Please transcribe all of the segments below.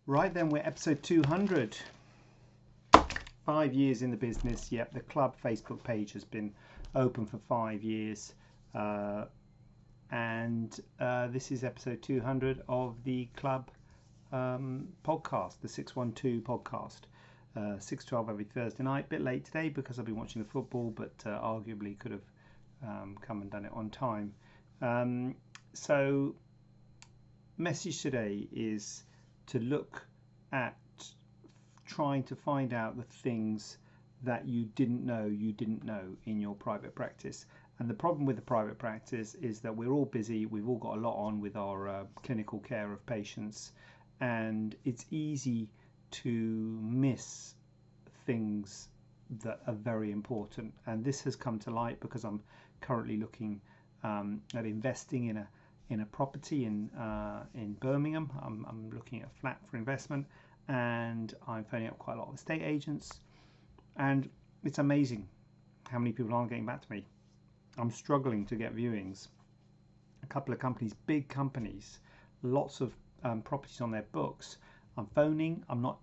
Right then, we're episode 200. 5 years in the business. Yep, the club Facebook page has been open for 5 years. And this is episode 200 of the club podcast, the 612 podcast. 6:12 every Thursday night. Bit late today because I've been watching the football, but arguably could have come and done it on time. So message today is to look at trying to find out the things that you didn't know in your private practice. And the problem with the private practice is that we're all busy, we've all got a lot on with our clinical care of patients, and it's easy to miss things that are very important. And this has come to light because I'm currently looking at investing in a property in Birmingham. I'm looking at a flat for investment, and I'm phoning up quite a lot of estate agents, and it's amazing how many people aren't getting back to me. I'm struggling to get viewings. A couple of companies, big companies, lots of properties on their books. I'm phoning. I'm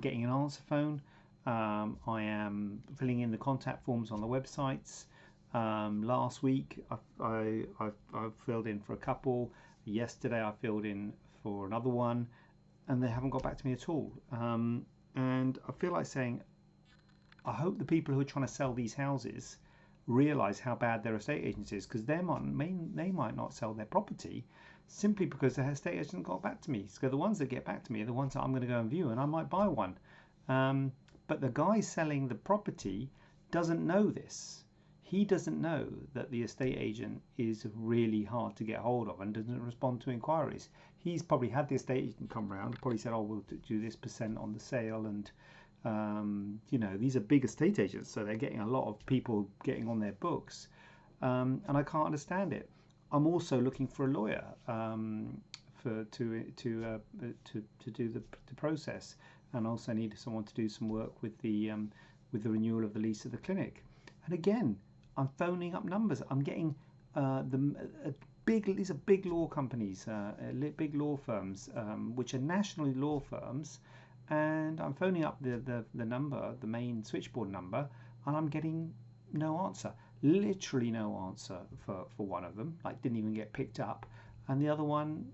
getting an answer phone. I am filling in the contact forms on the websites. Last week I filled in for a couple. Yesterday I filled in for another one, and they haven't got back to me at all. And I feel like saying, I hope the people who are trying to sell these houses realise how bad their estate agent is, because they might not sell their property simply because the estate agent hasn't got back to me. So the ones that get back to me are the ones that I'm going to go and view, and I might buy one. But the guy selling the property doesn't know this. He doesn't know that the estate agent is really hard to get hold of and doesn't respond to inquiries. He's probably had the estate agent come round, probably said, oh, we'll do this % on the sale, and these are big estate agents, so they're getting a lot of people getting on their books, and I can't understand it. I'm also looking for a lawyer to do the process, and also need someone to do some work with the renewal of the lease of the clinic. And again, I'm phoning up numbers. I'm getting these are big law companies, big law firms, which are national law firms, and I'm phoning up the number, the main switchboard number, and I'm getting no answer. Literally no answer for one of them. Like, didn't even get picked up, and the other one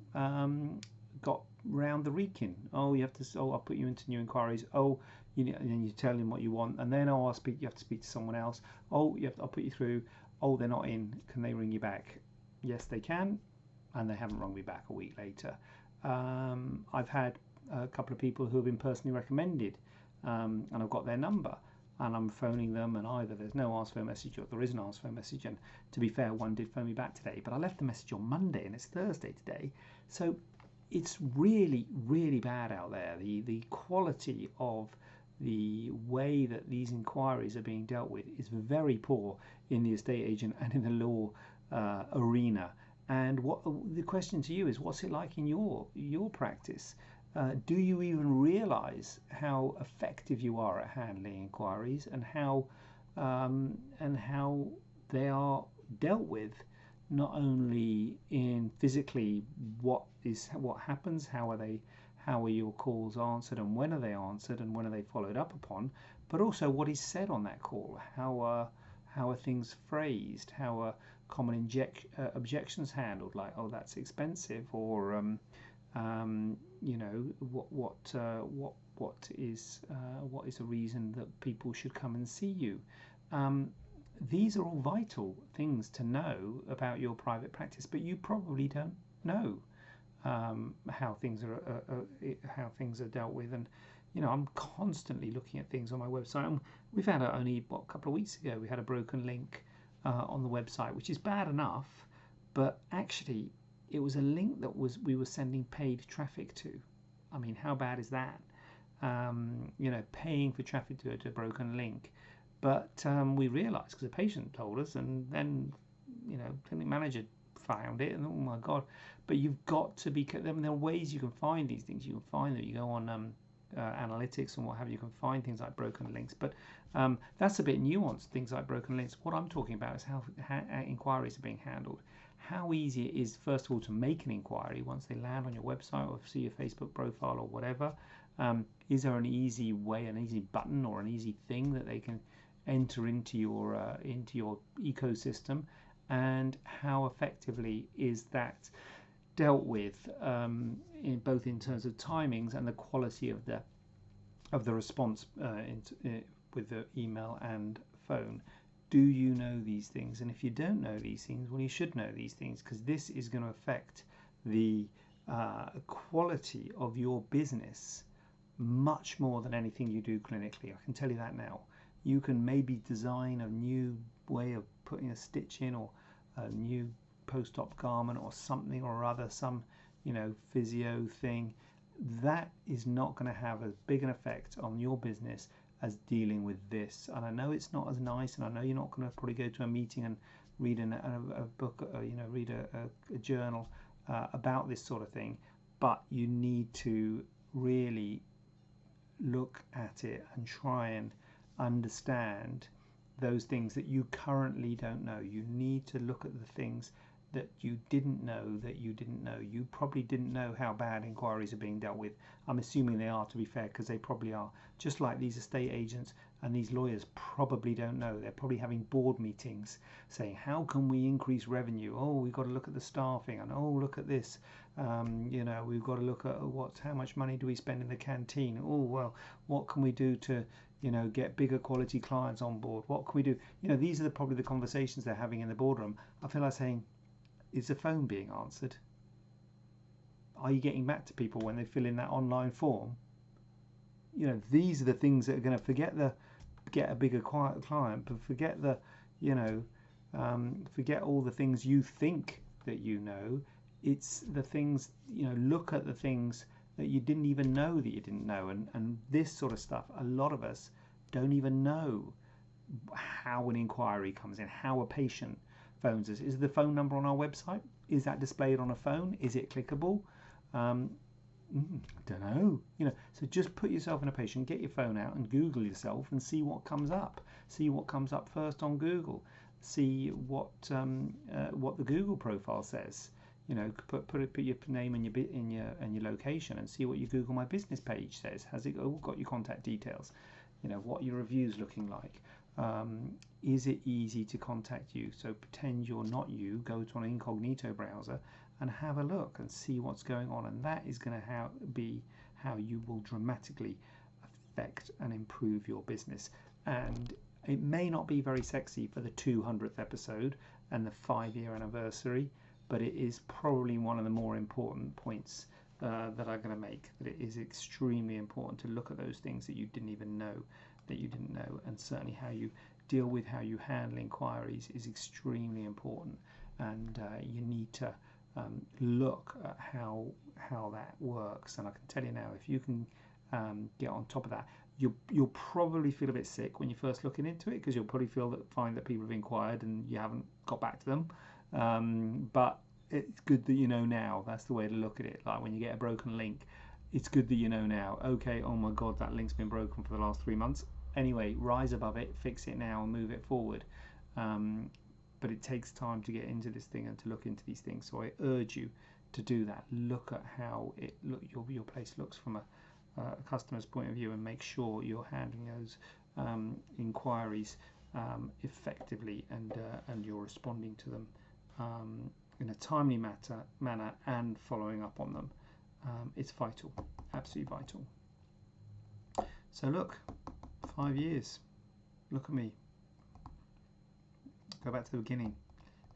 got round the reeking. Oh, you have to. Oh, I'll put you into new inquiries. Oh, and then you tell him what you want, and then you have to speak to someone else. Oh, I'll put you through. Oh, they're not in. Can they ring you back? Yes, they can, and they haven't rung me back a week later. I've had a couple of people who have been personally recommended, and I've got their number, and I'm phoning them, and either there's no answer phone message or there is an answer phone message. And to be fair, one did phone me back today, but I left the message on Monday, and it's Thursday today. So it's really, really bad out there. The quality of the way that these inquiries are being dealt with is very poor in the estate agent and in the law arena. And what the question to you is, what's it like in your practice? Do you even realise how effective you are at handling inquiries, and how they are dealt with, not only in physically what happens, how are your calls answered, and when are they answered, and when are they followed up upon, but also what is said on that call, how are things phrased, how are common objections handled, like, oh, that's expensive, or what is a reason that people should come and see you. These are all vital things to know about your private practice, but you probably don't know how things are dealt with. And I'm constantly looking at things on my website. And we've had only a couple of weeks ago we had a broken link on the website, which is bad enough, but actually it was a link that we were sending paid traffic to. I mean, how bad is that? Paying for traffic to a broken link. But we realised, because the patient told us, and then clinic manager found it, and oh my god! But you've got to be. There are ways you can find these things. You can find that you go on analytics and what have you. You can find things like broken links, but that's a bit nuanced. Things like broken links. What I'm talking about is how inquiries are being handled. how easy it is, first of all, to make an inquiry once they land on your website or see your Facebook profile or whatever. Is there an easy way, an easy button or an easy thing that they can enter into your ecosystem, and how effectively is that dealt with, in both in terms of timings and the quality of the response with the email and phone. Do you know these things? And if you don't know these things, well, you should know these things, because this is going to affect the quality of your business much more than anything you do clinically. I can tell you that now. You can maybe design a new way of putting a stitch in, or a new post-op garment or something or other, some physio thing. That is not going to have as big an effect on your business as dealing with this. And I know it's not as nice, and I know you're not going to probably go to a meeting and read a book, read a journal about this sort of thing, but you need to really look at it and try and understand those things that you currently don't know. You need to look at the things that you didn't know that you didn't know. You probably didn't know how bad inquiries are being dealt with. I'm assuming they are, to be fair, because they probably are. Just like these estate agents and these lawyers probably don't know. They're probably having board meetings saying, how can we increase revenue? Oh, we've got to look at the staffing, and oh, look at this. We've got to look at how much money do we spend in the canteen? Oh, well, what can we do to get bigger quality clients on board? What can we do? These are probably the conversations they're having in the boardroom. I feel like saying, is the phone being answered? Are you getting back to people when they fill in that online form? These are the things that are going to get a bigger client, but forget forget all the things you think that you know. It's the things, look at the things that you didn't even know that you didn't know. And this sort of stuff, a lot of us don't even know how an inquiry comes in, how a patient phones us. Is the phone number on our website? Is that displayed on a phone? Is it clickable? Don't know. So just put yourself in a patient, get your phone out and Google yourself and see what comes up. See what comes up first on Google. See what the Google profile says. Put your name and your location, and see what your Google My Business page says. Has it all got your contact details? What your reviews looking like? Is it easy to contact you? So pretend you're not you. Go to an incognito browser and have a look and see what's going on, and that is going to be how you will dramatically affect and improve your business. And it may not be very sexy for the 200th episode and the 5-year anniversary, but it is probably one of the more important points that I'm going to make. That it is extremely important to look at those things that you didn't even know and certainly how you deal with, how you handle inquiries is extremely important, and you need to look at how that works. And I can tell you now, if you can get on top of that, you'll probably feel a bit sick when you're first looking into it, because you'll probably find that people have inquired and you haven't got back to them, but it's good that you know now. That's the way to look at it. Like when you get a broken link, it's good that you know now. Okay, oh my god, that link's been broken for the last 3 months. Anyway, rise above it, fix it now and move it forward. But it takes time to get into this thing and to look into these things, so I urge you to do that. Look at how your place looks from a customer's point of view, and make sure you're handling those inquiries effectively, and you're responding to them in a timely manner and following up on them. It's vital, absolutely vital. So look, 5 years, look at me. Go back to the beginning,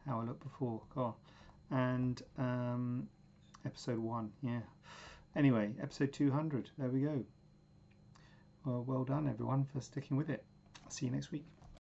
how I looked before, God. And episode 1, yeah. Anyway, episode 200, there we go. Well done everyone for sticking with it. I'll see you next week.